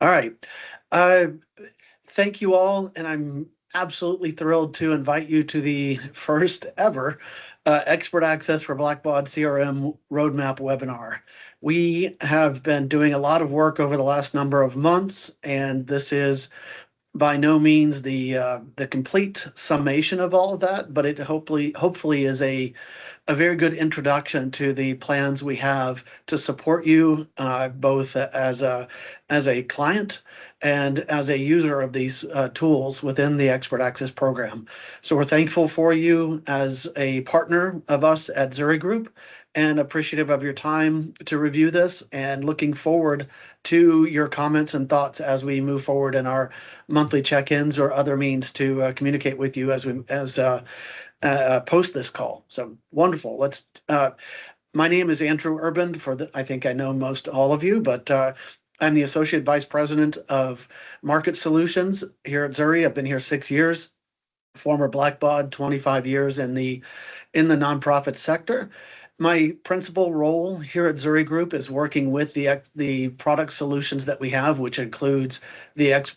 All right. Uh, Thank you all, and I'm absolutely thrilled to invite you to the first ever Expert Access for Blackbaud CRM Roadmap webinar. We have been doing a lot of work over the last number of months, and this is by no means the complete summation of all of that, but it hopefully is a very good introduction to the plans we have to support you both as a client and as a user of these tools within the Expert Access program. So we're thankful for you as a partner of us at Zuri Group and appreciative of your time to review this and looking forward to your comments and thoughts as we move forward in our monthly check-ins or other means to communicate with you as post this call. So wonderful. My name is Andrew Urban. I think I know most all of you, but I'm the Associate Vice President of Market Solutions here at Zuri. I've been here 6 years, former Blackbaud, 25 years in the nonprofit sector. My principal role here at Zuri Group is working with the product solutions that we have, which includes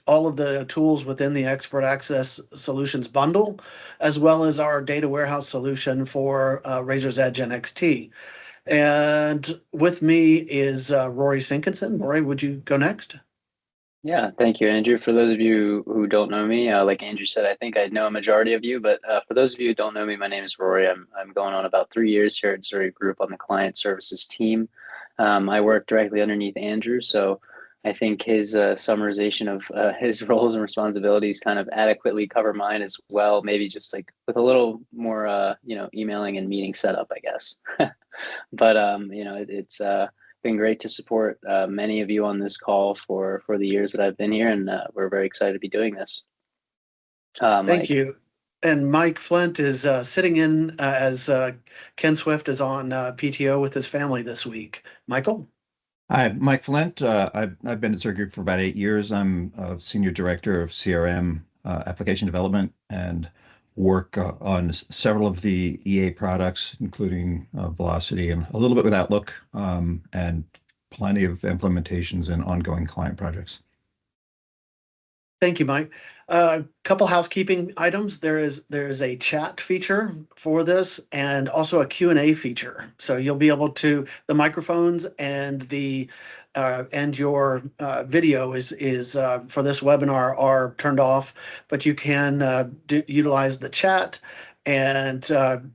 all of the tools within the Expert Access Solutions bundle, as well as our data warehouse solution for Razor's Edge NXT. And with me is Rory Sinkinson. Rory, would you go next? Yeah, thank you, Andrew. For those of you who don't know me, like Andrew said, I think I know a majority of you, but for those of you who don't know me, my name is Rory. I'm going on about 3 years here at Zuri Group on the client services team. I work directly underneath Andrew, so I think his summarization of his roles and responsibilities kind of adequately cover mine as well. Maybe just like with a little more, emailing and meeting setup, I guess. But it's been great to support many of you on this call for the years that I've been here, and we're very excited to be doing this. Thank Mike. you. And Mike Flint is sitting in as Ken Swift is on PTO with his family this week. Michael? Hi, Mike Flint. I've been at Zuri Group for about 8 years. I'm a senior director of CRM application development and work on several of the EA products, including Velocity and a little bit with Outlook, and plenty of implementations and ongoing client projects. Thank you, Mike. Couple housekeeping items. There is a chat feature for this and also a Q&A feature. So you'll be able to, the microphones and your video is for this webinar are turned off, but you can utilize the chat. And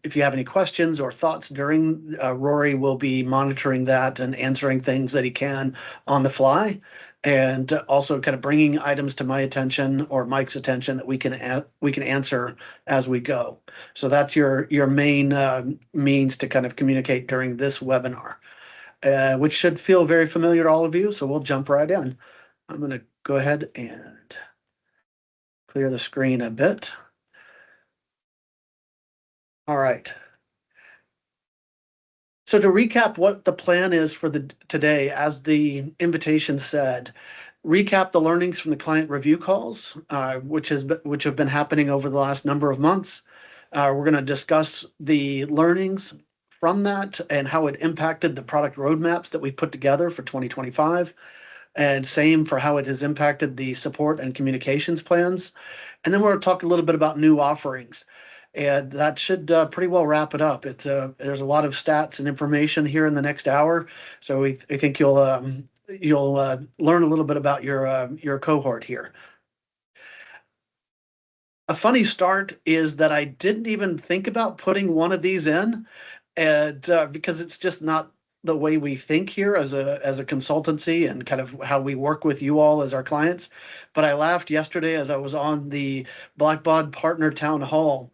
if you have any questions or thoughts during, Rory will be monitoring that and answering things that he can on the fly, and also kind of bringing items to my attention or Mike's attention that we can answer as we go. So that's your main means to kind of communicate during this webinar, which should feel very familiar to all of you. So we'll jump right in. I'm going to go ahead and clear the screen a bit. All right. So to recap what the plan is for today, as the invitation said, recap the learnings from the client review calls, which have been happening over the last number of months. We're going to discuss the learnings from that and how it impacted the product roadmaps that we put together for 2025, and same for how it has impacted the support and communications plans. And then we're going to talk a little bit about new offerings. And that should pretty well wrap it up. There's a lot of stats and information here in the next hour, so I think you'll learn a little bit about your cohort here. A funny start is that I didn't even think about putting one of these in, and because it's just not the way we think here as a consultancy and kind of how we work with you all as our clients. But I laughed yesterday as I was on the Blackbaud Partner Town Hall,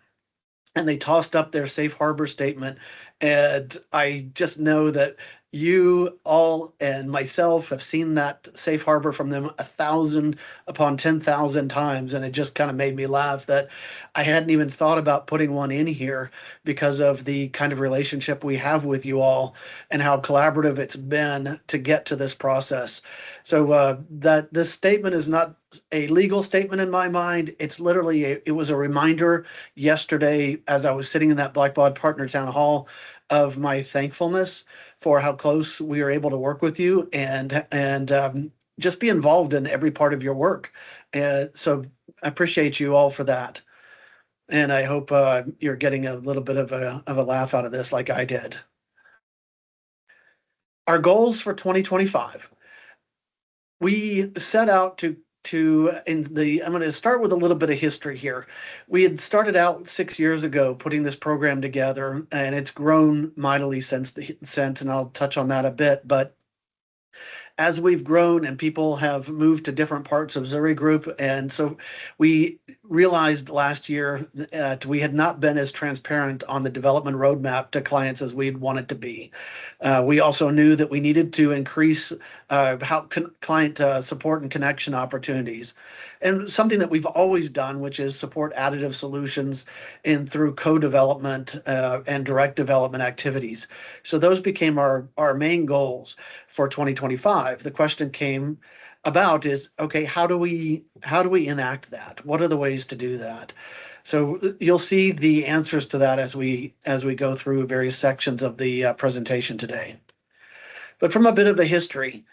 and they tossed up their safe harbor statement. And I just know that you all and myself have seen that safe harbor from them 1,000 upon 10,000 times. And it just kind of made me laugh that I hadn't even thought about putting one in here because of the kind of relationship we have with you all and how collaborative it's been to get to this process. So that this statement is not a legal statement in my mind. It's literally, it was a reminder yesterday as I was sitting in that Blackbaud Partner Town Hall of my thankfulness for how close we were able to work with you and just be involved in every part of your work. So I appreciate you all for that. And I hope you're getting a little bit of a laugh out of this like I did. Our goals for 2025. We set out I'm going to start with a little bit of history here. We had started out 6 years ago putting this program together, and it's grown mightily since, and I'll touch on that a bit. But as we've grown and people have moved to different parts of Zuri Group, and so we realized last year that we had not been as transparent on the development roadmap to clients as we'd wanted to be. We also knew that we needed to increase client support and connection opportunities, and something that we've always done, which is support additive solutions in through co-development and direct development activities. So those became our main goals for 2025. The question came about is, okay, how do we enact that? What are the ways to do that? So you'll see the answers to that as we go through various sections of the presentation today. But from a bit of a history,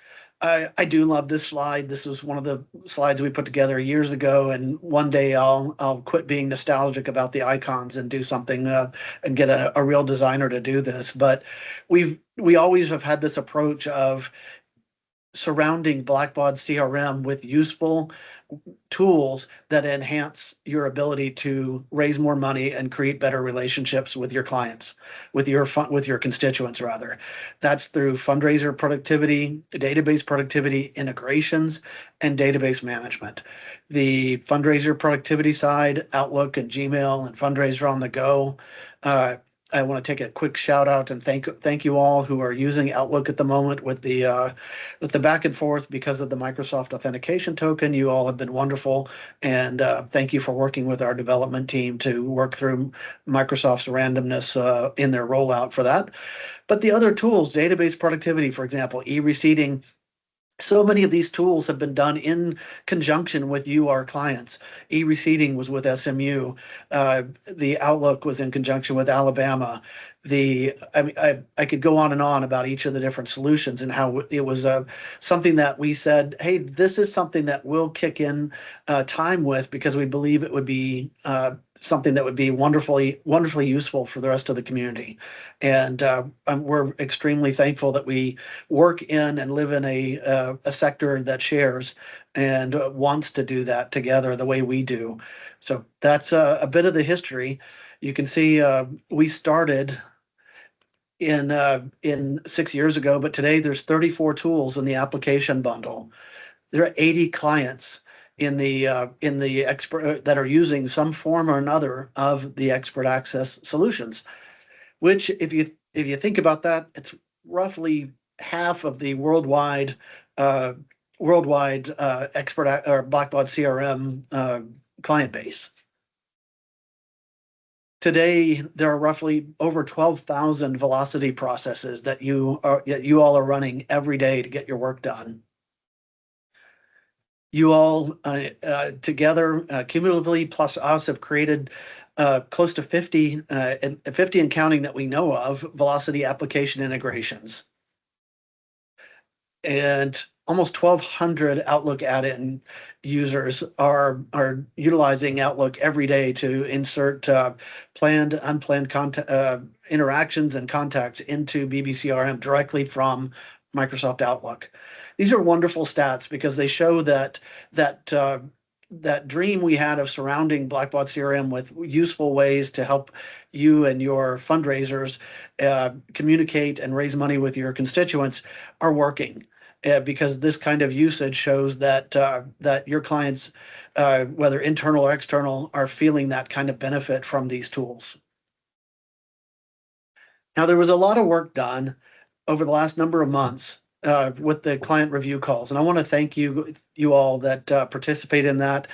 I do love this slide. This was one of the slides we put together years ago, and one day I'll quit being nostalgic about the icons and do something and get a real designer to do this. But we always have had this approach of surrounding Blackbaud CRM with useful tools that enhance your ability to raise more money and create better relationships with your clients, with your constituents rather. That's through fundraiser productivity, database productivity, integrations, and database management. The fundraiser productivity side, Outlook and Gmail and Fundraiser on the Go. I want to take a quick shout out and thank you all who are using Outlook at the moment with the back and forth because of the Microsoft authentication token. You all have been wonderful, and thank you for working with our development team to work through Microsoft's randomness in their rollout for that. But the other tools, database productivity, for example, e-receipting. So many of these tools have been done in conjunction with you, our clients. E-receipting was with SMU. The Outlook was in conjunction with Alabama. I could go on and on about each of the different solutions and how it was something that we said, hey, this is something that we'll kick in time with because we believe it would be something that would be wonderfully useful for the rest of the community. And we're extremely thankful that we work in and live in a sector that shares and wants to do that together the way we do. So that's a bit of the history. You can see we started in 6 years ago, but today there's 34 tools in the application bundle. There are 80 clients in the expert that are using some form or another of the expert access solutions, which if you think about that, it's roughly half of the worldwide expert or Blackbaud CRM client base. Today, there are roughly over 12,000 velocity processes that you all are running every day to get your work done. You all together, cumulatively plus us, have created close to 50 and counting that we know of velocity application integrations. And almost 1,200 Outlook add-in users are utilizing Outlook every day to insert planned, unplanned interactions and contacts into BBCRM directly from Microsoft Outlook. These are wonderful stats because they show that dream we had of surrounding Blackbaud CRM with useful ways to help you and your fundraisers communicate and raise money with your constituents are working. Because this kind of usage shows that your clients, whether internal or external, are feeling that kind of benefit from these tools. Now, there was a lot of work done over the last number of months with the client review calls, and I want to thank you all that participate in that.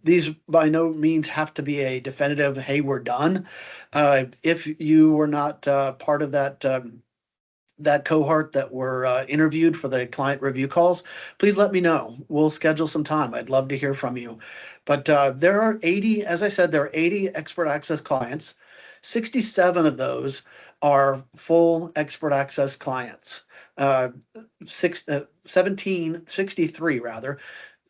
These by no means have to be a definitive, hey, we're done. If you were not part of that cohort that were interviewed for the client review calls, please let me know. We'll schedule some time. I'd love to hear from you. But there are 80, as I said, there are 80 expert access clients. 67 of those are full expert access clients. uh, 63 rather.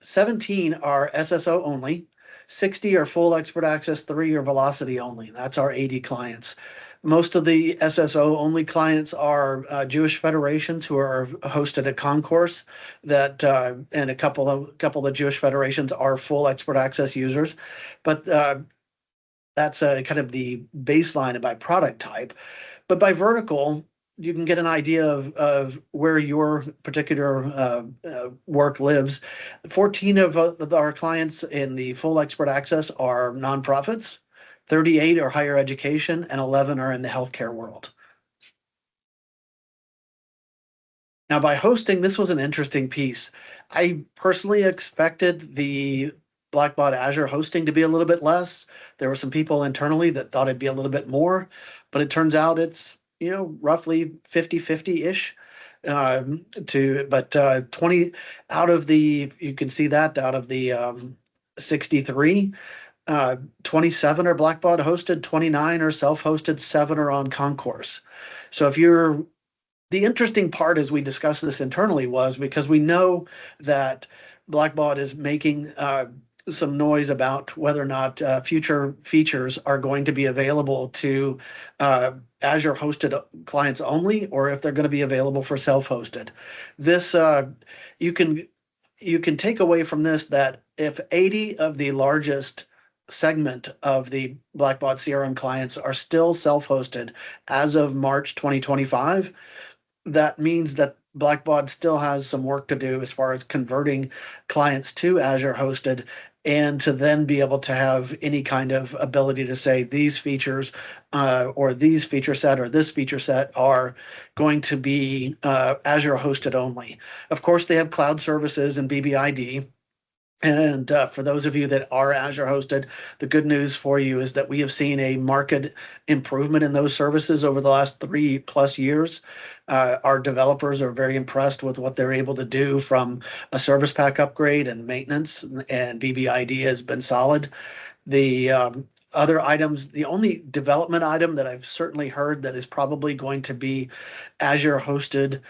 17 are SSO only, 60 are full expert access, 3 are velocity only. That's our 80 clients. Most of the SSO only clients are Jewish federations who are hosted at concourse. And a couple of Jewish federations are full expert access users, but that's kind of the baseline by product type. But by vertical, you can get an idea of where your particular work lives. 14 of our clients in the full expert access are nonprofits, 38 are higher education, and 11 are in the healthcare world. Now, by hosting, this was an interesting piece. I personally expected the Blackbaud Azure hosting to be a little bit less. There were some people internally that thought it'd be a little bit more, but it turns out it's, roughly 50-50-ish. But 20 out of the, you can see that out of the 63, 27 are Blackbaud hosted, 29 are self-hosted, 7 are on concourse. So if you're the interesting part as we discussed this internally was because we know that Blackbaud is making some noise about whether or not future features are going to be available to Azure hosted clients only, or if they're going to be available for self-hosted. This you can take away from this that if 80 of the largest segment of the Blackbaud CRM clients are still self-hosted as of March 2025, that means that Blackbaud still has some work to do as far as converting clients to Azure hosted and to then be able to have any kind of ability to say these features or these feature set or this feature set are going to be Azure hosted only. Of course, they have cloud services and BBID. And for those of you that are Azure hosted, the good news for you is that we have seen a market improvement in those services over the last 3+ years. Our developers are very impressed with what they're able to do from a service pack upgrade and maintenance, and BBID has been solid. The other items, the only development item that I've certainly heard that is probably going to be Azure hosted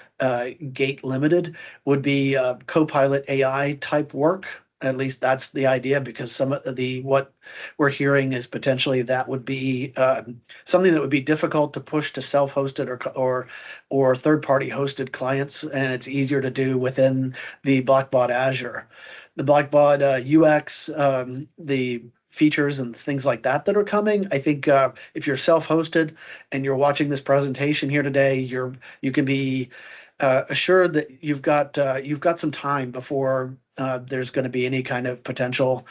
gate limited would be Copilot AI type work. At least that's the idea, because some of what we're hearing is potentially that would be something that would be difficult to push to self-hosted or third-party hosted clients, and it's easier to do within the Blackbaud Azure. The Blackbaud UX, the features and things like that are coming. I think if you're self-hosted and you're watching this presentation here today, you can be assured that you've got some time before there's going to be any kind of potential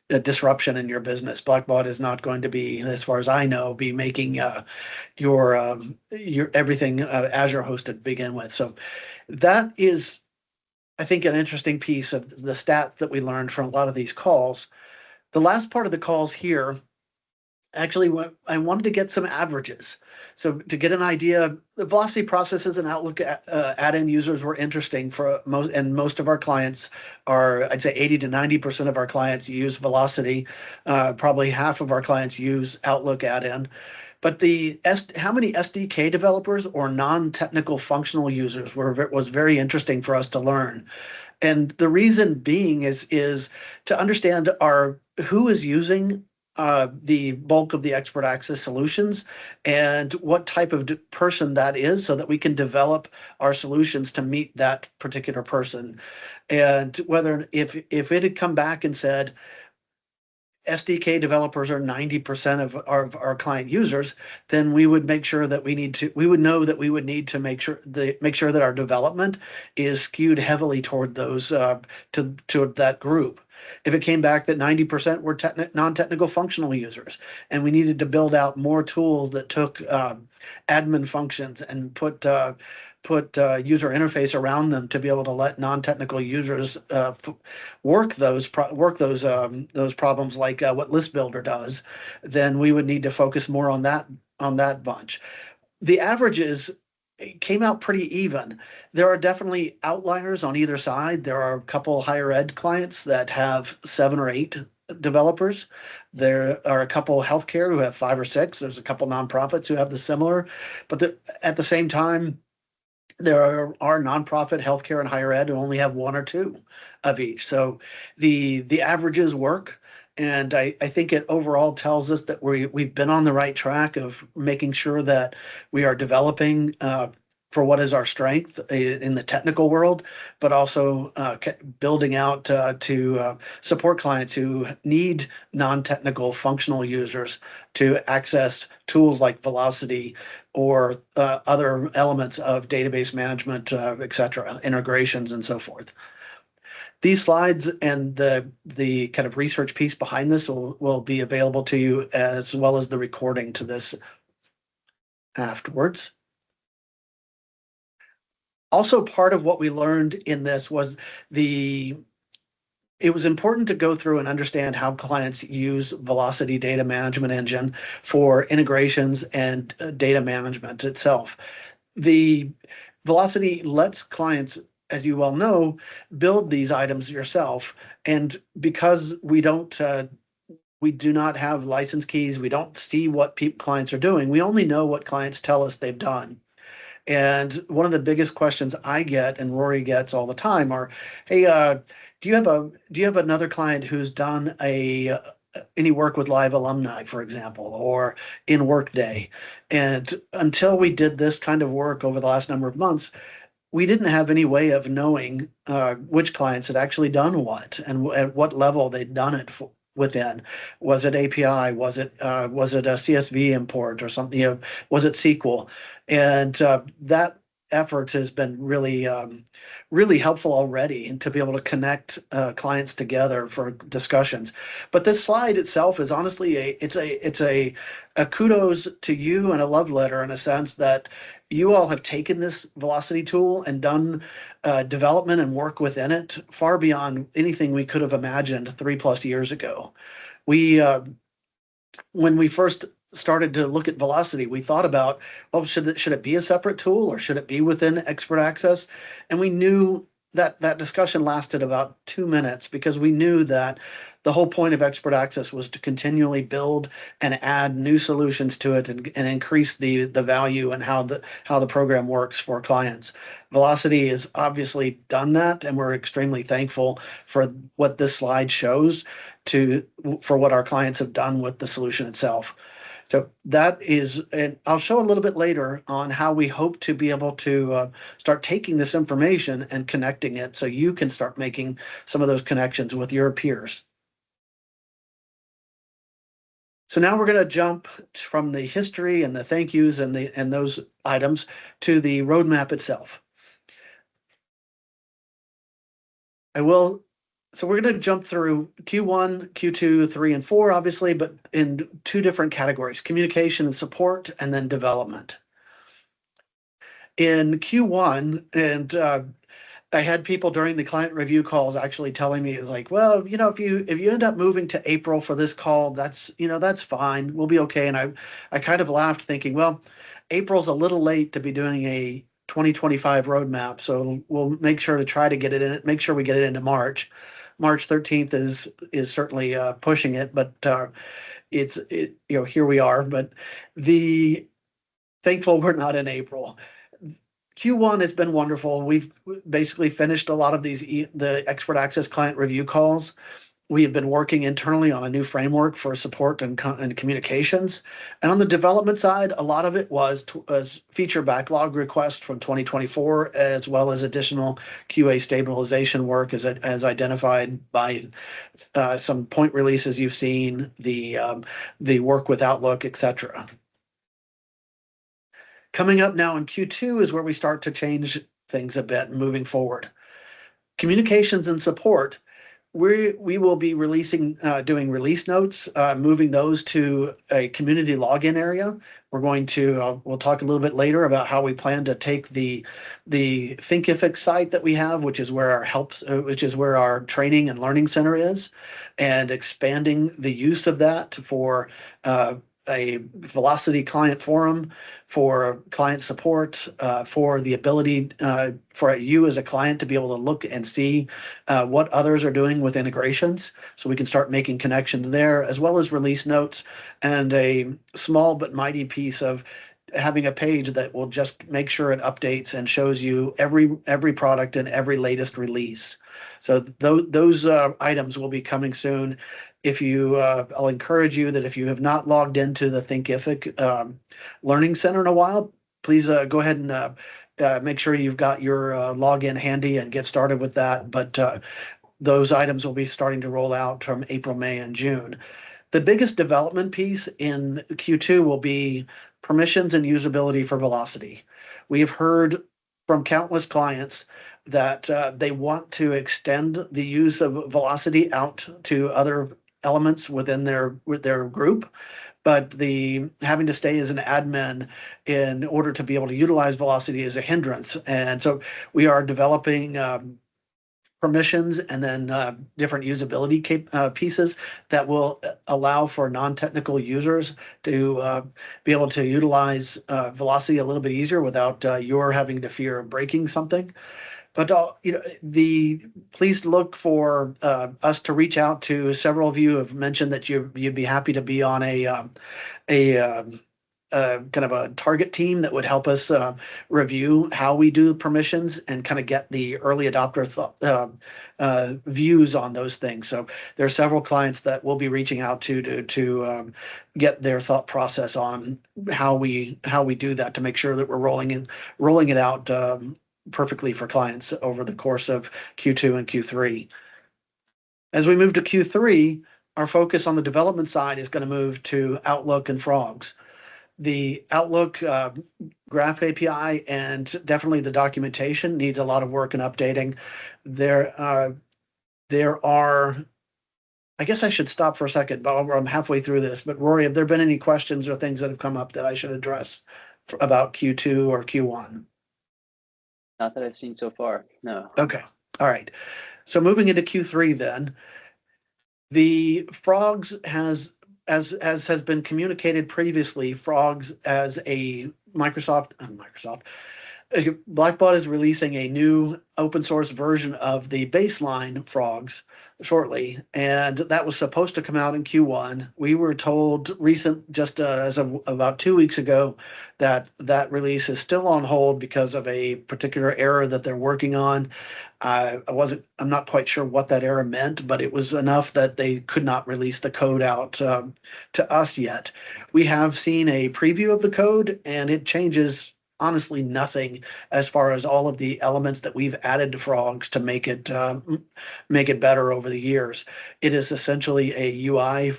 disruption in your business. Blackbaud is not going to be, as far as I know, be making your everything Azure hosted to begin with. So that is, I think, an interesting piece of the stats that we learned from a lot of these calls. The last part of the calls here, actually, I wanted to get some averages. So to get an idea, the velocity processes and Outlook add-in users were interesting for most of our clients are, I'd say 80 to 90% of our clients use velocity. Probably half of our clients use Outlook add-in. But how many SDK developers or non-technical functional users was very interesting for us to learn. And the reason being is to understand who is using the bulk of the expert access solutions and what type of person that is, so that we can develop our solutions to meet that particular person. And whether if it had come back and said SDK developers are 90% of our client users, then we would make sure that we would know that we would need to make sure that our development is skewed heavily toward those to that group. If it came back that 90% were non-technical functional users, and we needed to build out more tools that took admin functions and put user interface around them to be able to let non-technical users work those problems, like what List Builder does, then we would need to focus more on that bunch. The averages came out pretty even. There are definitely outliers on either side. There are a couple higher ed clients that have 7 or 8 developers. There are a couple healthcare who have 5 or 6. There's a couple nonprofits who have the similar, but at the same time, There are nonprofit, healthcare, and higher ed who only have one or two of each. So the averages work. And I think it overall tells us that we've been on the right track of making sure that we are developing for what is our strength in the technical world, but also building out to support clients who need non-technical functional users to access tools like Velocity or other elements of database management, et cetera, integrations and so forth. These slides and the kind of research piece behind this will be available to you, as well as the recording to this afterwards. Also, part of what we learned in this was it was important to go through and understand how clients use Velocity Data Management Engine for integrations and data management itself. The Velocity lets clients, as you well know, build these items yourself. And because we do not have license keys, we don't see what clients are doing. We only know what clients tell us they've done. And one of the biggest questions I get and Rory gets all the time are, "Hey, do you have another client who's done any work with live alumni, for example, or in Workday?" And until we did this kind of work over the last number of months, we didn't have any way of knowing which clients had actually done what and at what level they'd done it within. Was it API? Was it a CSV import or something? Was it SQL? And that effort has been really helpful already, and to be able to connect clients together for discussions. But this slide itself is honestly it's a kudos to you and a love letter, in a sense that you all have taken this Velocity tool and done development and work within it far beyond anything we could have imagined 3+ years ago. When we first started to look at Velocity, we thought about, well, should it be a separate tool or should it be within Expert Access? And we knew that discussion lasted about 2 minutes, because we knew that the whole point of Expert Access was to continually build and add new solutions to it and increase the value and how the program works for clients. Velocity has obviously done that, and we're extremely thankful for what this slide shows for what our clients have done with the solution itself. So that is, and I'll show a little bit later on how we hope to be able to start taking this information and connecting it so you can start making some of those connections with your peers. So now we're going to jump from the history and the thank yous and those items to the roadmap itself. So we're going to jump through Q1, Q2, 3, and 4, obviously, but in 2 different categories: communication and support, and then development. In Q1, and I had people during the client review calls actually telling me, like, well, if you end up moving to April for this call, that's fine. We'll be okay. And I kind of laughed, thinking, well, April's a little late to be doing a 2025 roadmap, so we'll make sure to try to get it in. Make sure we get it into March. March 13th is certainly pushing it, but here we are. But thankful we're not in April. Q1 has been wonderful. We've basically finished a lot of the Expert Access client review calls. We have been working internally on a new framework for support and communications. And on the development side, a lot of it was feature backlog requests from 2024, as well as additional QA stabilization work as identified by some point releases you've seen, the work with Outlook, etc. Coming up now in Q2 is where we start to change things a bit moving forward. Communications and support. We will be doing release notes, moving those to a community login area. We'll talk a little bit later about how we plan to take the Thinkific site that we have, which is where our training and learning center is, and expanding the use of that for a Velocity client forum, for client support, for the ability for you as a client to be able to look and see what others are doing with integrations, so we can start making connections there, as well as release notes and a small but mighty piece of having a page that will just make sure it updates and shows you every product and every latest release. So those items will be coming soon. If you, I'll encourage you that if you have not logged into the Thinkific Learning Center in a while, please go ahead and make sure you've got your login handy and get started with that. But those items will be starting to roll out from April, May, and June. The biggest development piece in Q2 will be permissions and usability for Velocity. We have heard from countless clients that they want to extend the use of Velocity out to other elements within their group, but the having to stay as an admin in order to be able to utilize Velocity is a hindrance. And so we are developing permissions and then different usability pieces that will allow for non-technical users to be able to utilize Velocity a little bit easier without your having to fear of breaking something. But please look for us to reach out to. Several of you have mentioned that you'd be happy to be on a kind of a target team that would help us review how we do permissions and kind of get the early adopter views on those things. So there are several clients that we'll be reaching out to get their thought process on how we do that to make sure that we're rolling it out perfectly for clients over the course of Q2 and Q3. As we move to Q3, our focus on the development side is going to move to Outlook and Frogs. The Outlook Graph API and definitely the documentation needs a lot of work and updating. There are, I guess I should stop for a second, but I'm halfway through this. But Rory, have there been any questions or things that have come up that I should address about Q2 or Q1? Not that I've seen so far, no. Okay, all right. So moving into Q3 then, the Frogs has, as has been communicated previously, Frogs as a Blackbaud is releasing a new open source version of the baseline Frogs shortly, and that was supposed to come out in Q1. We were told as of about 2 weeks ago that release is still on hold because of a particular error that they're working on. I'm not quite sure what that error meant, but it was enough that they could not release the code out to us yet. We have seen a preview of the code, and it changes honestly nothing as far as all of the elements that we've added to Frogs to make it better over the years. It is essentially a UI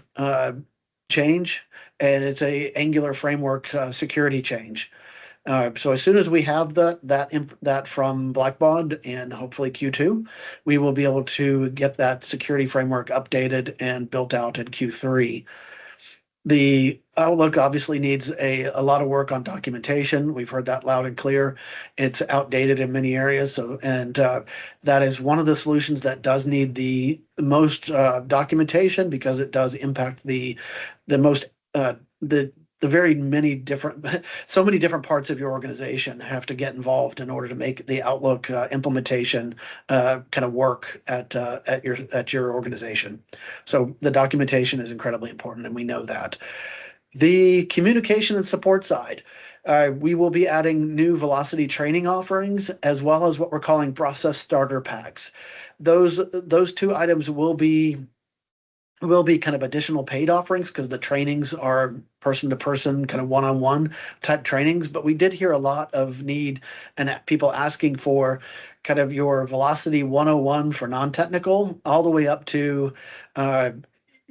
change, and it's a Angular framework security change. So as soon as we have that from Blackbaud and hopefully Q2, we will be able to get that security framework updated and built out in Q3. The Outlook obviously needs a lot of work on documentation. We've heard that loud and clear. It's outdated in many areas. That is one of the solutions that does need the most documentation, because it does impact the very many different, so many different parts of your organization have to get involved in order to make the Outlook implementation kind of work at your organization. So the documentation is incredibly important, and we know that. The communication and support side, we will be adding new Velocity training offerings, as well as what we're calling process starter packs. Those two items will be kind of additional paid offerings, because the trainings are person to person, kind of one-on-one type trainings. But we did hear a lot of need and people asking for kind of your Velocity 101 for non-technical, all the way up to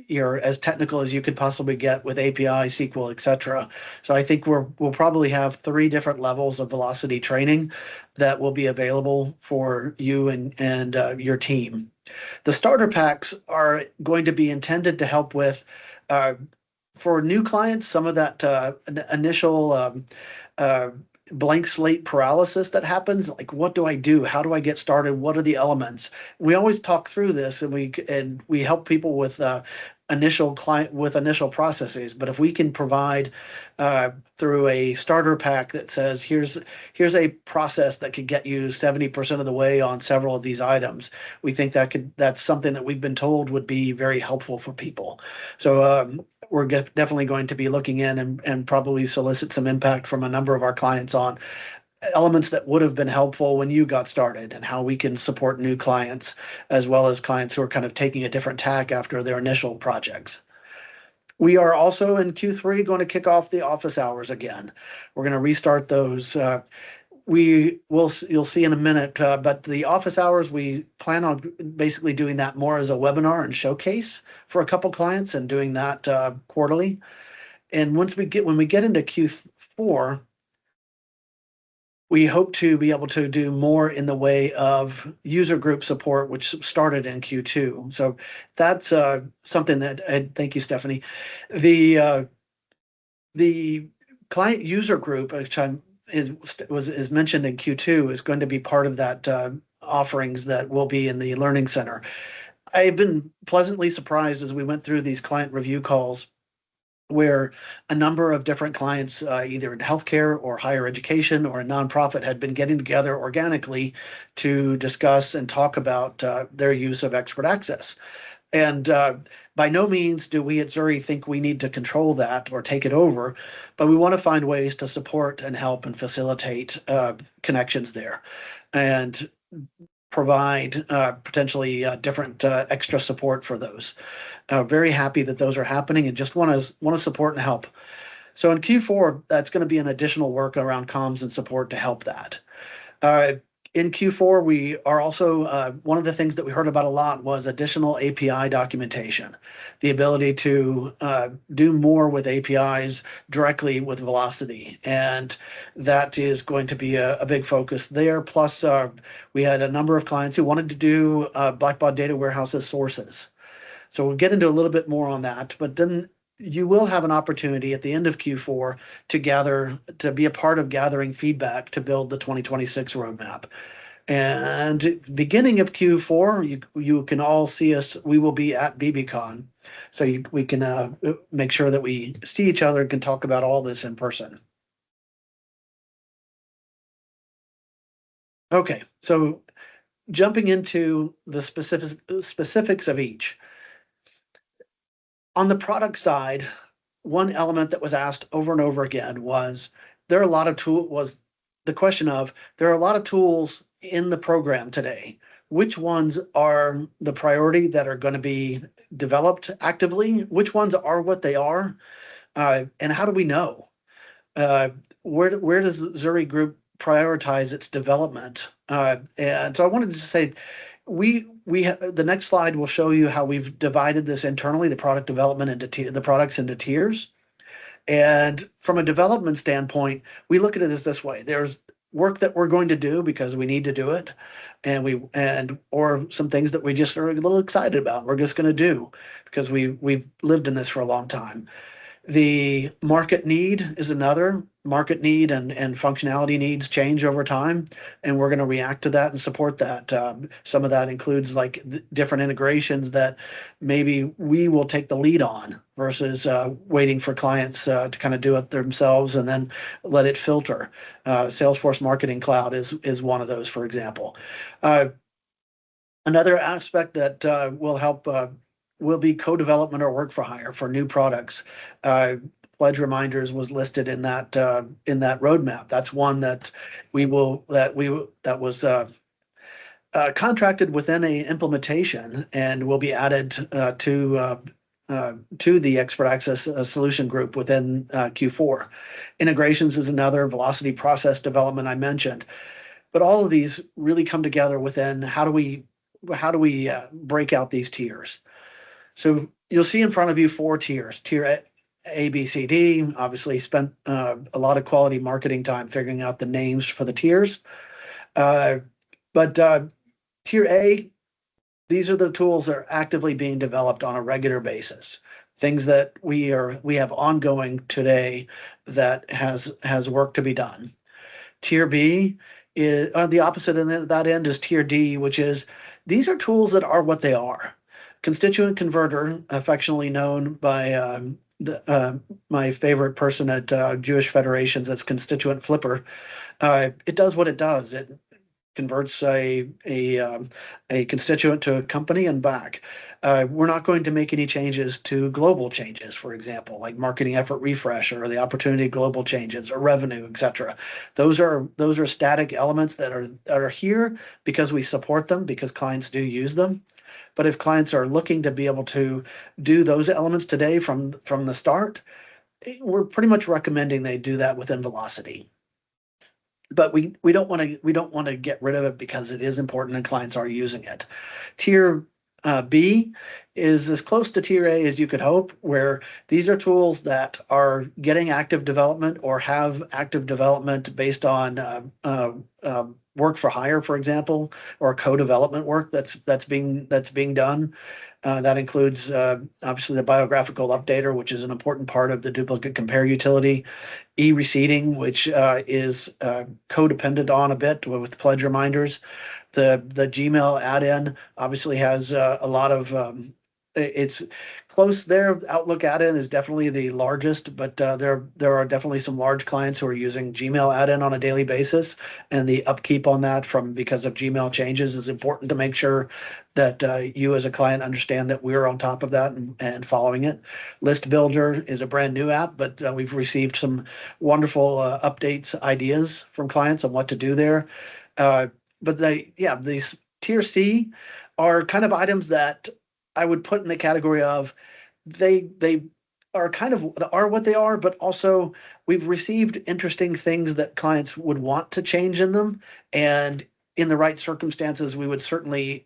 you're as technical as you could possibly get with API, SQL, etc. So I think we'll probably have 3 different levels of Velocity training that will be available for you and your team. The starter packs are going to be intended to help with, for new clients, some of that initial blank slate paralysis that happens. Like, what do I do? How do I get started? What are the elements? We always talk through this, and we help people with initial processes. But if we can provide through a starter pack that says here's a process that could get you 70% of the way on several of these items, we think that's something that we've been told would be very helpful for people. So we're definitely going to be looking in and probably solicit some impact from a number of our clients on elements that would have been helpful when you got started and how we can support new clients as well as clients who are kind of taking a different tack after their initial projects. We are also in Q3 going to kick off the office hours again. We're going to restart those. You'll see in a minute, but the office hours, we plan on basically doing that more as a webinar and showcase for a couple clients and doing that quarterly. And when we get into Q4, we hope to be able to do more in the way of user group support, which started in Q2. So that's something that, thank you, Stephanie. The client user group, which is mentioned in Q2, is going to be part of that offerings that will be in the Learning Center. I've been pleasantly surprised as we went through these client review calls where a number of different clients, either in healthcare or higher education or a nonprofit, had been getting together organically to discuss and talk about their use of Expert Access. And by no means do we at Zuri think we need to control that or take it over, but we want to find ways to support and help and facilitate connections there and provide potentially different extra support for those. Very happy that those are happening and just want to support and help. So in Q4, that's going to be an additional work around comms and support to help that. In Q4, we are also, one of the things that we heard about a lot was additional API documentation, the ability to do more with APIs directly with Velocity. And that is going to be a big focus there. Plus, we had a number of clients who wanted to do Blackbaud data warehouse as sources. So we'll get into a little bit more on that, but then you will have an opportunity at the end of Q4 to be a part of gathering feedback to build the 2026 roadmap. And beginning of Q4, you can all see us. We will be at bbcon, so we can make sure that we see each other and can talk about all this in person. Okay, so jumping into the specifics of each. On the product side, one element that was asked over and over again was there are a lot of the question of there are a lot of tools in the program today. Which ones are the priority that are going to be developed actively? Which ones are what they are? And how do we know? Where does Zuri Group prioritize its development? And so I wanted to say, the next slide will show you how we've divided this internally, the product development into the products into tiers. And from a development standpoint, we look at it as this way: there's work that we're going to do because we need to do it, or some things that we just are a little excited about. We're just going to do because we've lived in this for a long time. The market need is another. Market need and functionality needs change over time, and we're going to react to that and support that. Some of that includes like different integrations that maybe we will take the lead on versus waiting for clients to kind of do it themselves and then let it filter. Salesforce Marketing Cloud is one of those, for example. Another aspect that will help will be co-development or work for hire for new products. Pledge reminders was listed in that roadmap. That's one that was contracted within a implementation and will be added to the Expert Access Solution Group within Q4. Integrations is another. Velocity process development I mentioned, but all of these really come together within how do we break out these tiers. So you'll see in front of you 4 tiers. Tier A, B, C, D. Obviously spent a lot of quality marketing time figuring out the names for the tiers. But Tier A, these are the tools that are actively being developed on a regular basis. Things that we have ongoing today that has work to be done. Tier B is the opposite of that end is Tier D, which is these are tools that are what they are. Constituent Converter, affectionately known by my favorite person at Jewish Federations as Constituent Flipper, it does what it does. converts a constituent to a company and back. We're not going to make any changes to global changes, for example, like marketing effort refresh or the opportunity global changes or revenue, etc. Those are static elements that are here because we support them, because clients do use them. But if clients are looking to be able to do those elements today from the start, we're pretty much recommending they do that within Velocity. But we don't want to get rid of it because it is important and clients are using it. Tier B is as close to tier A as you could hope, where these are tools that are getting active development or have active development based on work for hire, for example, or co-development work that's being done. That includes obviously the biographical updater, which is an important part of the duplicate compare utility, e-receipting, which is codependent on a bit with pledge reminders. The Gmail add-in obviously has a lot of it's close there. Outlook add-in is definitely the largest, but there are definitely some large clients who are using Gmail add-in on a daily basis, and the upkeep on that because of Gmail changes is important to make sure that you as a client understand that we're on top of that and following it. List Builder is a brand new app, but we've received some wonderful updates, ideas from clients on what to do there. But these tier C are kind of items that I would put in the category of they are kind of are what they are, but also we've received interesting things that clients would want to change in them, and in the right circumstances, we would certainly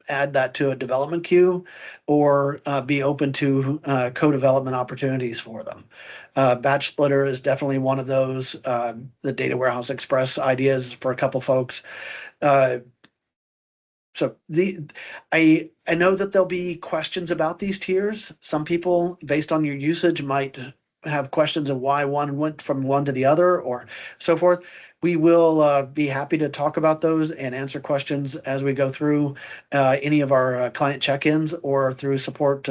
add that to a development queue or be open to co-development opportunities for them. Batch Splitter is definitely one of those. The Data Warehouse Express ideas for a couple folks. So I know that there'll be questions about these tiers. Some people, based on your usage, might have questions of why one went from one to the other or so forth. We will be happy to talk about those and answer questions as we go through any of our client check-ins or through support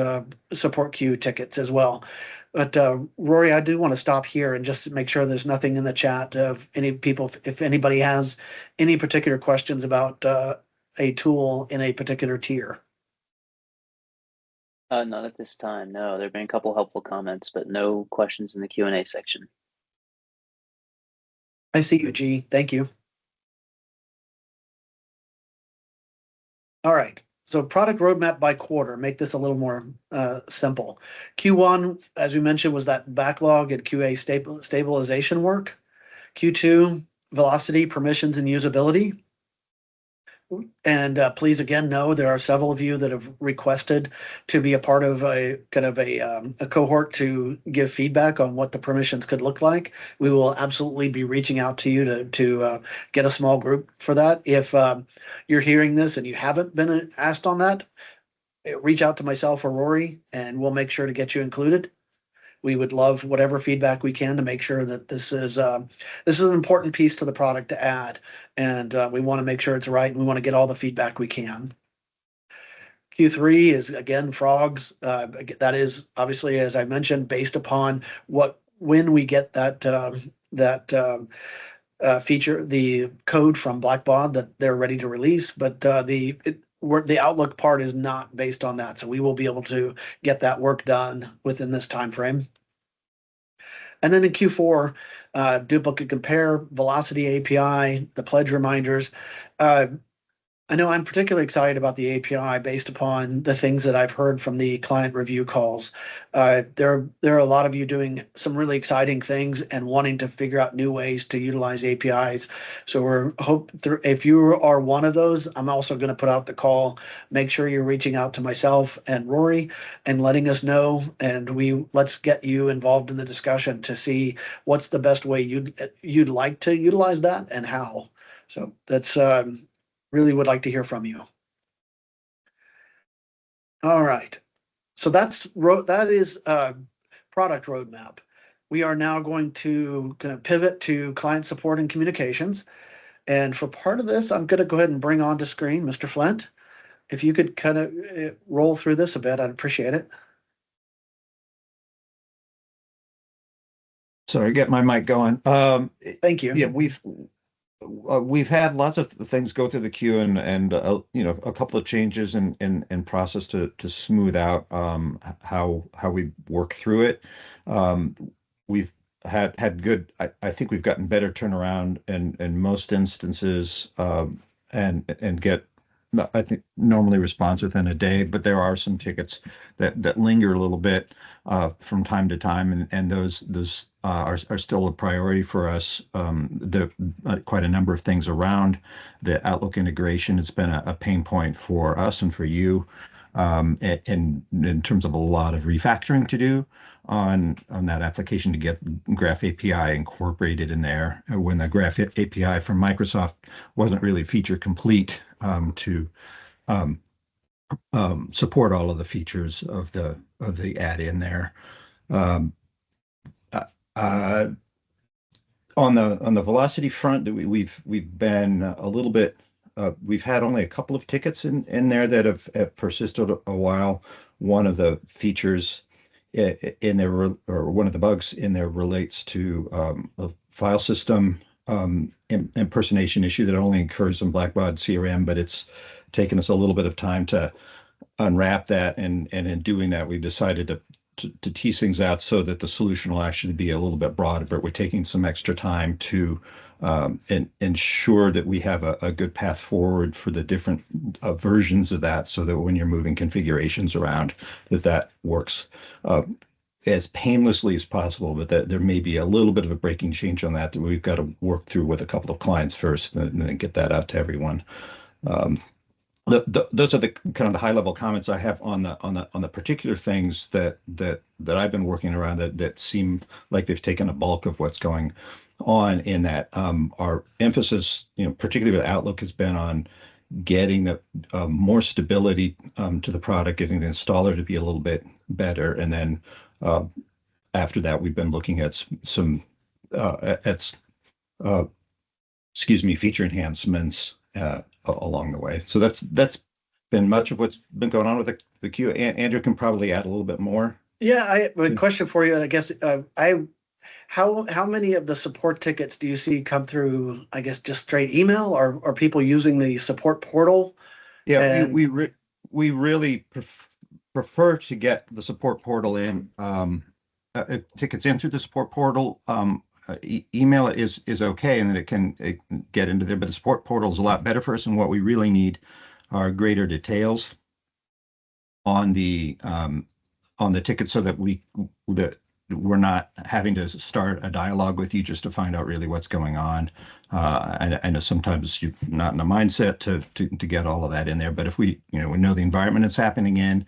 queue tickets as well. But Rory, I do want to stop here and just make sure there's nothing in the chat of any people, if anybody has any particular questions about a tool in a particular tier. Not at this time. No, there have been a couple helpful comments, but no questions in the Q&A section. I see you, G. Thank you. All right. So product roadmap by quarter, make this a little more simple. Q1, as we mentioned, was that backlog and QA stabilization work. Q2, velocity, permissions, and usability. And please again know there are several of you that have requested to be a part of a kind of a cohort to give feedback on what the permissions could look like. We will absolutely be reaching out to you to get a small group for that. If you're hearing this and you haven't been asked on that, reach out to myself or Rory, and we'll make sure to get you included. We would love whatever feedback we can to make sure that this is an important piece to the product to add, and we want to make sure it's right, and we want to get all the feedback we can. Q3 is again frogs. That is obviously, as I mentioned, based upon when we get that feature, the code from Blackbaud that they're ready to release, but the Outlook part is not based on that. So we will be able to get that work done within this time frame. And then in Q4, duplicate compare, velocity API, the pledge reminders. I know I'm particularly excited about the API based upon the things that I've heard from the client review calls. There are a lot of you doing some really exciting things and wanting to figure out new ways to utilize APIs. So if you are one of those, I'm also going to put out the call. Make sure you're reaching out to myself and Rory and letting us know, and let's get you involved in the discussion to see what's the best way you'd like to utilize that and how. So that's really would like to hear from you. All right. So that is product roadmap. We are now going to kind of pivot to client support and communications. And for part of this, I'm going to go ahead and bring onto screen Mr. Flint. If you could kind of roll through this a bit, I'd appreciate it. Sorry, get my mic going. Thank you. Yeah, We've had lots of things go through the queue and a couple of changes in process to smooth out how we work through it. Um, we've had good. I think we've gotten better turnaround in most instances, and get I think normally response within a day. But there are some tickets that linger a little bit from time to time, and those are still a priority for us. The quite a number of things around the Outlook integration. It's been a pain point for us and for you, in terms of a lot of refactoring to do on that application to get Graph API incorporated in there. When the Graph API from Microsoft wasn't really feature complete to um, support all of the features of the add-in there. Um, uh, uh, on the velocity front, we've been a little bit. We've had only a couple of tickets in there that have persisted a while. One of the features in there, or one of the bugs in there, relates to a file system impersonation issue that only occurs in Blackbaud CRM, but it's taken us a little bit of time to unwrap that, and in doing that, we've decided to tease things out so that the solution will actually be a little bit broader, but we're taking some extra time to ensure that we have a good path forward for the different versions of that, so that when you're moving configurations around, that works uh, as painlessly as possible, but that there may be a little bit of a breaking change on that we've got to work through with a couple of clients first, and then get that out to everyone. Um, those are the kind of the high level comments I have on the particular things that I've been working around that seem like they've taken a bulk of what's going on in that. Our emphasis, particularly with Outlook, has been on getting the more stability to the product, getting the installer to be a little bit better, and then uh, after that, we've been looking at some at uh, excuse me, feature enhancements along the way. So that's been much of what's been going on with the queue. Andrew can probably add a little bit more Yeah, I have a to. question for you. I guess how many of the support tickets do you see come through, I guess, just straight email, or are people using the support portal? Yeah, And we really prefer to get the support portal in, tickets in through the support portal. Email is okay, and then it can get into there, but the support portal is a lot better for us. And what we really need are greater details on the ticket, so that we're not having to start a dialogue with you just to find out really what's going on. I know sometimes you're not in a mindset to get all of that in there, but if we know the environment it's happening in,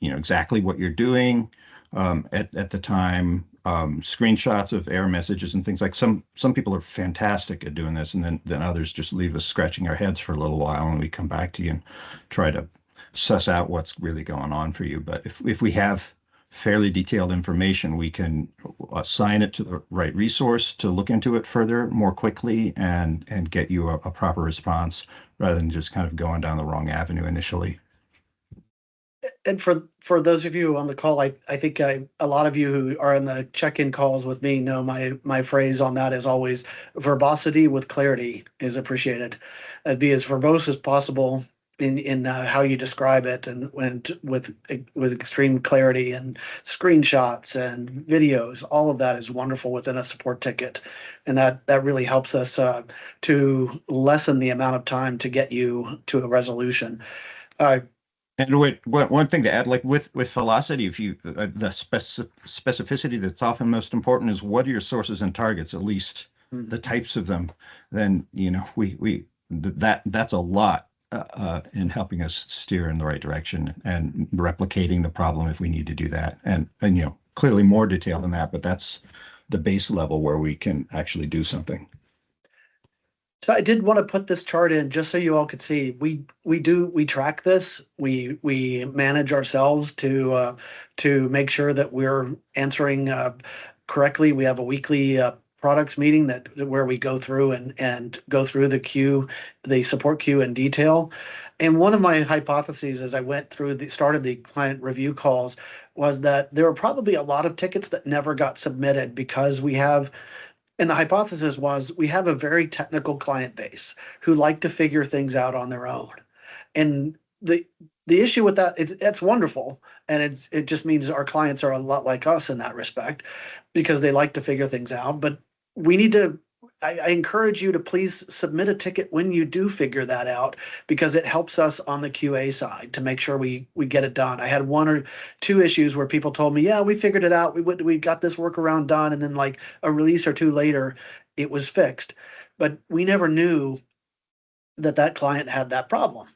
exactly what you're doing at the time, screenshots of error messages and things. Like some people are fantastic at doing this, and then others just leave us scratching our heads for a little while, and we come back to you and try to suss out what's really going on for you. But if we have fairly detailed information, we can assign it to the right resource to look into it further, more quickly, and get you a proper response, rather than just kind of going down the wrong avenue initially. for those of you on the call, I think a lot of you who are in the check-in calls with me know my phrase on that is always verbosity with clarity is appreciated. Be as verbose as possible in how you describe it, and with extreme clarity and screenshots and videos. All of that is wonderful within a support ticket, and that really helps us to lessen the amount of time to get you to a resolution. Uh, And one thing to add, like with velocity, if you the specificity that's often most important is what are your sources and targets, at least the types of them. Then that's a lot in helping us steer in the right direction and replicating the problem if we need to do that. And clearly more detail than that, but that's the base level where we can actually do something. So I did want to put this chart in just so you all could see. We track this. We manage ourselves to make sure that we're answering correctly. We have a weekly products meeting where we go through and go through the support queue in detail. And one of my hypotheses as I went through started the client review calls was that there were probably a lot of tickets that never got submitted because we have And the hypothesis was we have a very technical client base who like to figure things out on their own. And the issue with that, it's wonderful. And it just means our clients are a lot like us in that respect because they like to figure things out. But we need to, I encourage you to please submit a ticket when you do figure that out because it helps us on the QA side to make sure we get it done. I had one or two issues where people told me, yeah, we figured it out. We got this workaround done. And then like a release or two later, it was fixed. But we never knew that client had that problem.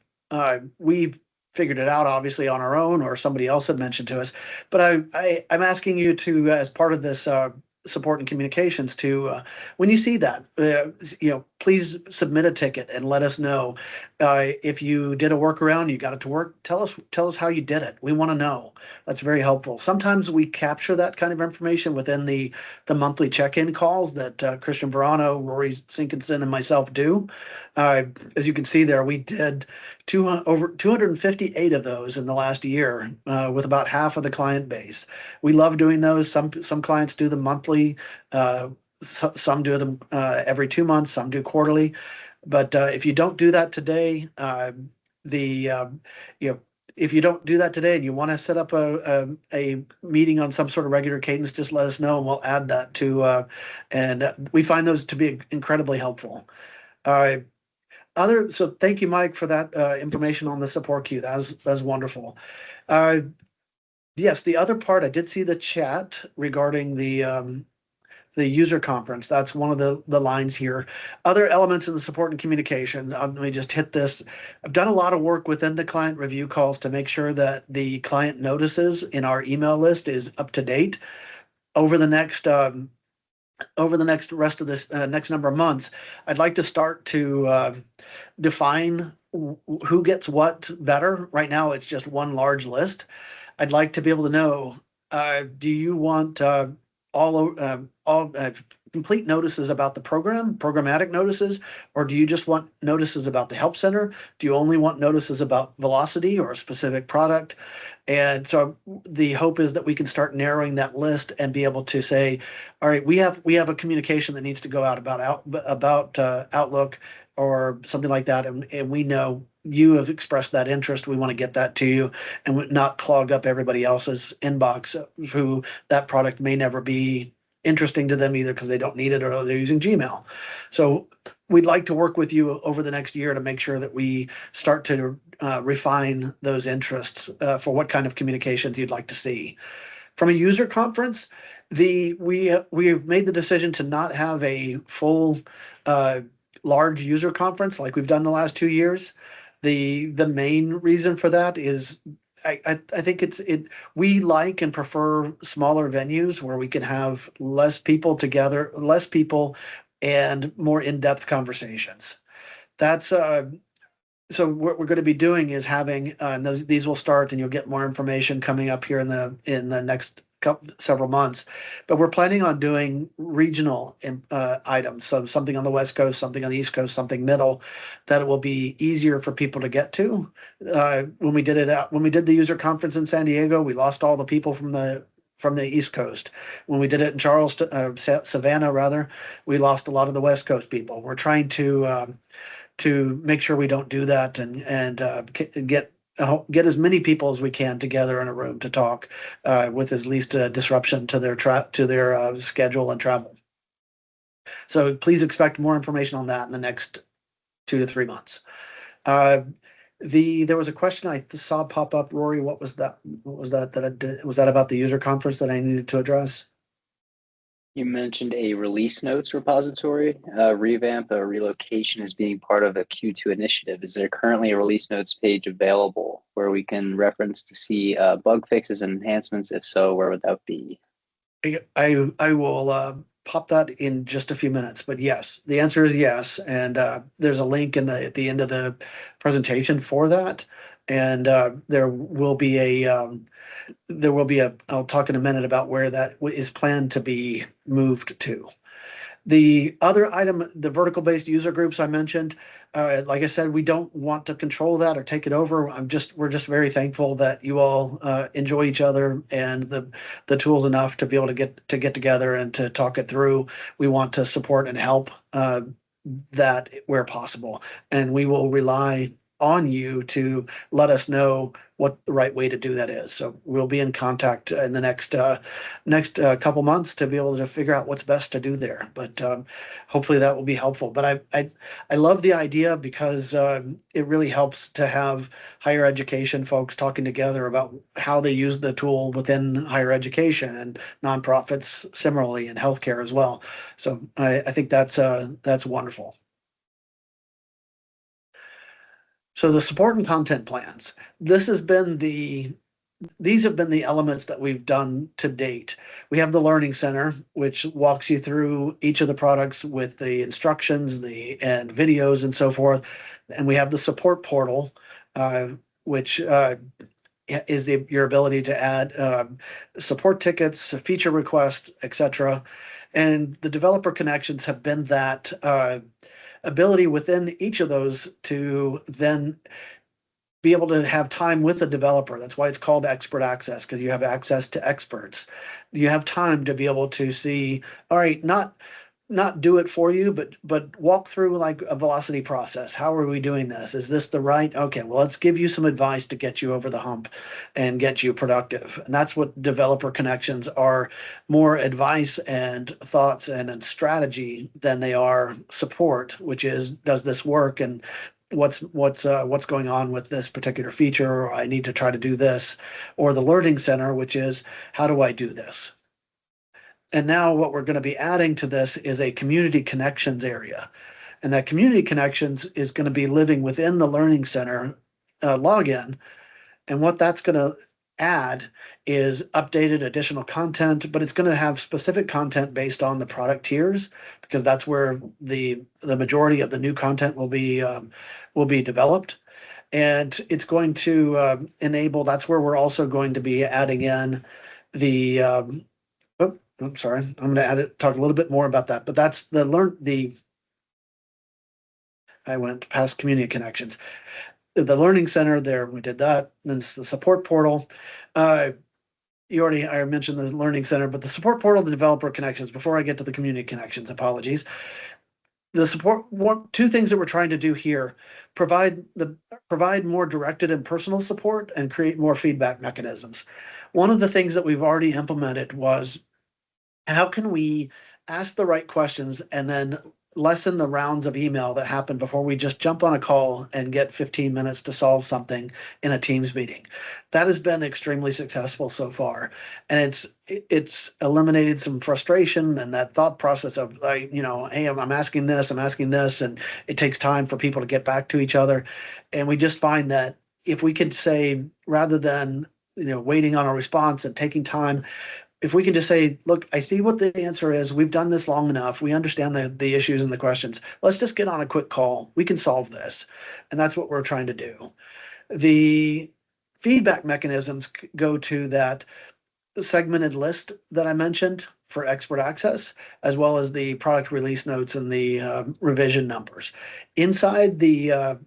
We've figured it out obviously on our own, or somebody else had mentioned to us. But I'm asking you to, as part of this support and communications, to when you see that, please submit a ticket and let us know if you did a workaround, you got it to work. Tell us how you did it. We want to know. That's very helpful. Sometimes we capture that kind of information within the monthly check-in calls that Christian Verano, Rory Sinkinson, and myself do. As you can see there, we did over 258 of those in the last year with about half of the client base. We love doing those. Some clients do them monthly. Some do them every 2 months. Some do quarterly. But if you don't do that today, if you don't do that today and you want to set up a meeting on some sort of regular cadence, just let us know and we'll add that to. And we find those to be incredibly helpful. So thank you, Mike, for that information on the support queue. That was wonderful. Yes, the other part, I did see the chat regarding the user conference. That's one of the lines here. Other elements in the support and communication. Let me just hit this. I've done a lot of work within the client review calls to make sure that the client notices in our email list is up to date. Over the next rest of this next number of months, I'd like to start to define who gets what better. Right now, it's just one large list. I'd like to be able to know, do you want all complete notices about the program, programmatic notices, or do you just want notices about the help center? Do you only want notices about velocity or a specific product? And so the hope is that we can start narrowing that list and be able to say, all right, we have a communication that needs to go out about Outlook or something like that, and we know you have expressed that interest. We want to get that to you and not clog up everybody else's inbox who that product may never be interesting to them either because they don't need it or they're using Gmail. So we'd like to work with you over the next year to make sure that we start to refine those interests for what kind of communications you'd like to see. From a user conference, we have made the decision to not have a full large user conference like we've done the last 2 years. The main reason for that is I think we like and prefer smaller venues where we can have less people together, less people and more in-depth conversations. That's so what we're going to be doing is having and these will start and you'll get more information coming up here in the next several months, but we're planning on doing regional items. So something on the West Coast, something on the East Coast, something middle, that it will be easier for people to get to. When we did the user conference in San Diego, we lost all the people from the East Coast. When we did it in Charleston, Savannah rather, we lost a lot of the West Coast people. We're trying to make sure we don't do that and get as many people as we can together in a room to talk with as least disruption to their schedule and travel. So please expect more information on that in the next 2 to 3 months. There was a question I saw pop up, Rory. What was that? Was that about the user conference that I needed to address? You mentioned a release notes repository revamp, a relocation is being part of a Q2 initiative. Is there currently a release notes page available where we can reference to see bug fixes and enhancements? If so, where would that be? I will pop that in just a few minutes, but yes, the answer is yes. And there's a link at the end of the presentation for that. And there will be I'll talk in a minute about where that is planned to be moved to. The other item, the vertical-based user groups I mentioned, like I said, we don't want to control that or take it over. We're just very thankful that you all enjoy each other and the tools enough to be able to get together and to talk it through. We want to support and help that where possible, and we will rely on you to let us know what the right way to do that is. So we'll be in contact in the next couple months to be able to figure out what's best to do there. But hopefully that will be helpful. But I love the idea because it really helps to have higher education folks talking together about how they use the tool within higher education, and nonprofits similarly, and healthcare as well. So I think that's wonderful. So the support and content plans. This has been these have been the elements that we've done to date. We have the Learning Center, which walks you through each of the products with the instructions, and videos and so forth. And we have the support portal, which is your ability to add support tickets, feature requests, etc. And the developer connections have been that ability within each of those to then be able to have time with the developer. That's why it's called expert access, because you have access to experts. You have time to be able to see, all right, not do it for you, but walk through like a velocity process. How are we doing this? Is this the right? Okay, well, let's give you some advice to get you over the hump and get you productive. And that's what developer connections are, more advice and thoughts and strategy than they are support, which is, does this work? And what's going on with this particular feature, or I need to try to do this, or the Learning Center, which is, how do I do this? And now what we're going to be adding to this is a community connections area. And that community connections is going to be living within the Learning Center login. And what that's going to add is updated additional content, but it's going to have specific content based on the product tiers, because that's where the majority of the new content will be developed. And it's going to enable, that's where we're also going to be adding in the I'm sorry, I'm going to talk a little bit more about that, but that's I went past community connections. The Learning Center there, we did that. Then it's the support portal. I mentioned the Learning Center, but the support portal, the developer connections, before I get to the community connections, apologies. The support, two things that we're trying to do here: provide more directed and personal support, and create more feedback mechanisms. One of the things that we've already implemented was, how can we ask the right questions and then lessen the rounds of email that happen before we just jump on a call and get 15 minutes to solve something in a Teams meeting? That has been extremely successful so far, and it's eliminated some frustration and that thought process of, like, hey, I'm asking this, and it takes time for people to get back to each other. And we just find that if we could say, rather than waiting on a response and taking time, if we can just say, look, I see what the answer is. We've done this long enough. We understand the issues and the questions. Let's just get on a quick call. We can solve this. And that's what we're trying to do. The feedback mechanisms go to that segmented list that I mentioned for expert access, as well as the product release notes and the revision numbers. Inside the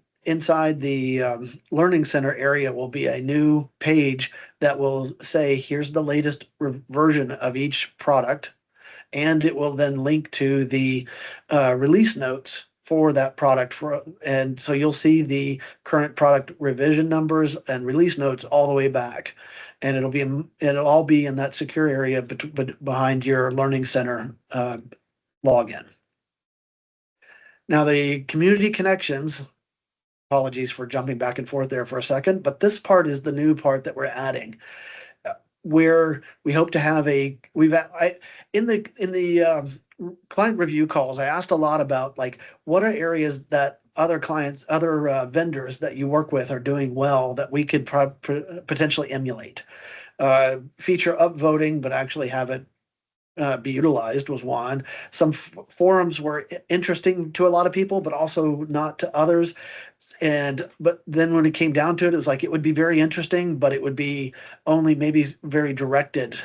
Learning Center area will be a new page that will say, here's the latest version of each product, and it will then link to the release notes for that product. And so you'll see the current product revision numbers and release notes all the way back, and it'll all be in that secure area behind your Learning Center login. Now, the community connections, apologies for jumping back and forth there for a second, but this part is the new part that we're adding, where we hope to have in the client review calls, I asked a lot about, like, what are areas that other clients, other vendors that you work with are doing well that we could potentially emulate. Feature upvoting, but actually have it be utilized was one. Some forums were interesting to a lot of people, but also not to others. But then when it came down to it, it was like it would be very interesting, but it would be only maybe very directed.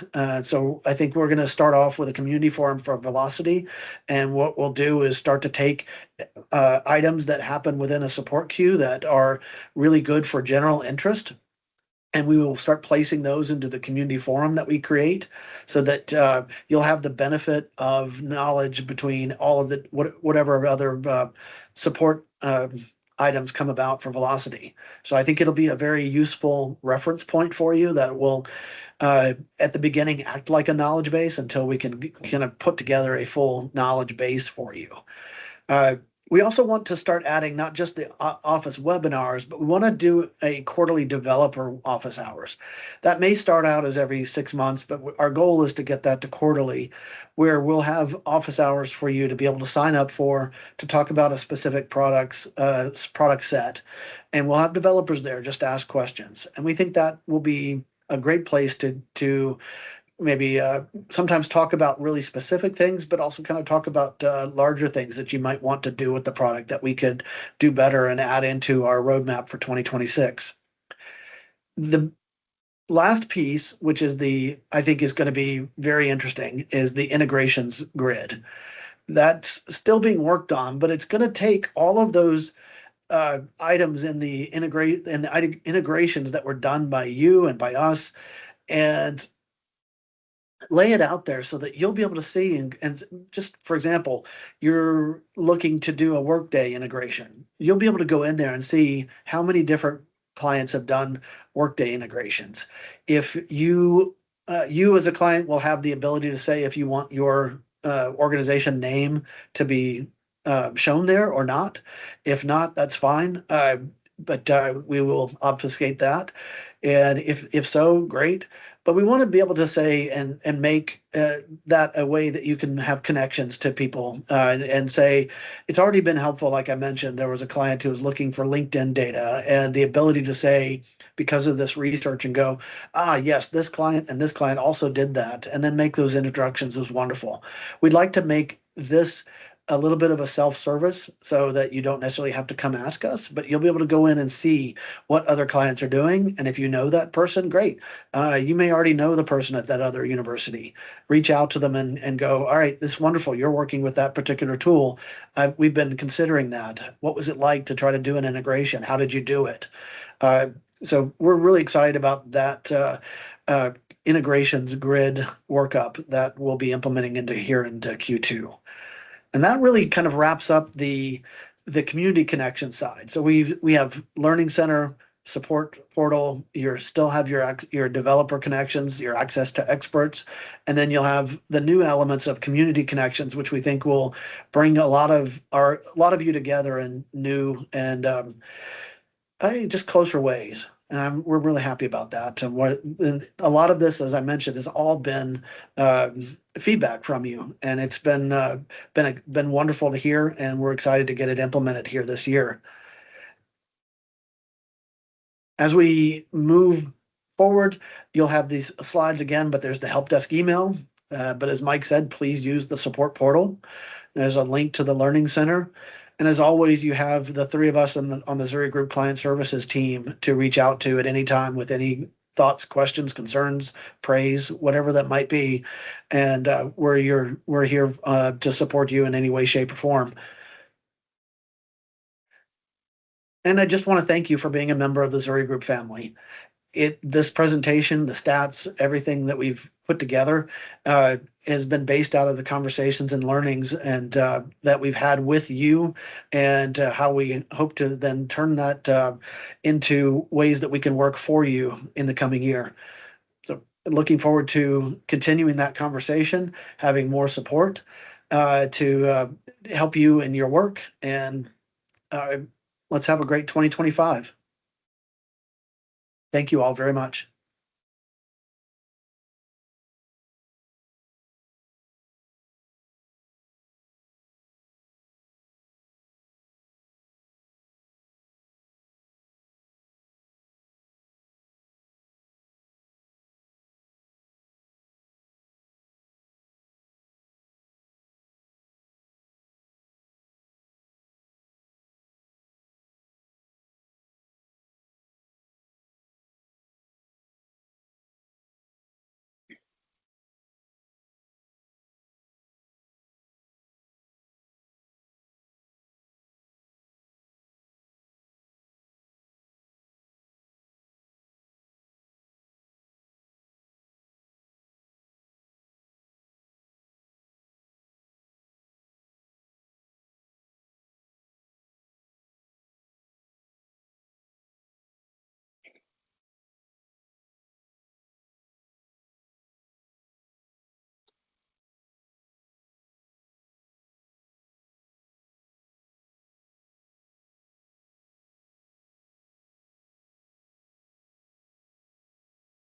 So I think we're going to start off with a community forum for Velocity, and what we'll do is start to take items that happen within a support queue that are really good for general interest, and we will start placing those into the community forum that we create, so that you'll have the benefit of knowledge between all of the whatever other support items come about for Velocity. So I think it'll be a very useful reference point for you that will at the beginning act like a knowledge base until we can kind of put together a full knowledge base for you. Uh, we also want to start adding not just the office webinars, but we want to do a quarterly developer office hours. That may start out as every 6 months, but our goal is to get that to quarterly, where we'll have office hours for you to be able to sign up for, to talk about a specific product set. And we'll have developers there just to ask questions. And we think that will be a great place to maybe sometimes talk about really specific things, but also kind of talk about larger things that you might want to do with the product that we could do better and add into our roadmap for 2026. The last piece, which is I think is going to be very interesting, is the integrations grid. That's still being worked on, but it's going to take all of those items in the integrations that were done by you and by us, and lay it out there so that you'll be able to see. And just for example, you're looking to do a Workday integration, you'll be able to go in there and see how many different clients have done Workday integrations. If you as a client will have the ability to say if you want your organization name to be shown there or not. If not, that's fine. But we will obfuscate that. And if so, great. But we want to be able to say and make that a way that you can have connections to people and say it's already been helpful. Like I mentioned, there was a client who was looking for LinkedIn data, and the ability to say, because of this research, and go, yes, this client and this client also did that, and then make those introductions was wonderful. We'd like to make this a little bit of a self-service so that you don't necessarily have to come ask us, but you'll be able to go in and see what other clients are doing. And if you know that person, great. You may already know the person at that other university. Reach out to them and go, all right, this is wonderful. You're working with that particular tool. We've been considering that. What was it like to try to do an integration? How did you do it? So we're really excited about that integrations grid workup that we'll be implementing into here into Q2. And that really kind of wraps up the community connection side. So we have Learning Center, support portal. You still have your developer connections, your access to experts, and then you'll have the new elements of community connections, which we think will bring a lot of you together in new and just closer ways. And we're really happy about that. And a lot of this, as I mentioned, has all been feedback from you, and it's been wonderful to hear, and we're excited to get it implemented here this year. As we move forward, you'll have these slides again, but there's the help desk email. But as Mike said, please use the support portal. There's a link to the Learning Center. And as always, you have the three of us on the Zuri Group Client Services team to reach out to at any time with any thoughts, questions, concerns, praise, whatever that might be. And we're here to support you in any way, shape, or form. And I just want to thank you for being a member of the Zuri Group family. This presentation, the stats, everything that we've put together has been based out of the conversations and learnings and that we've had with you, and how we hope to then turn that into ways that we can work for you in the coming year. So looking forward to continuing that conversation, having more support to help you in your work, and let's have a great 2025. Thank you all very much.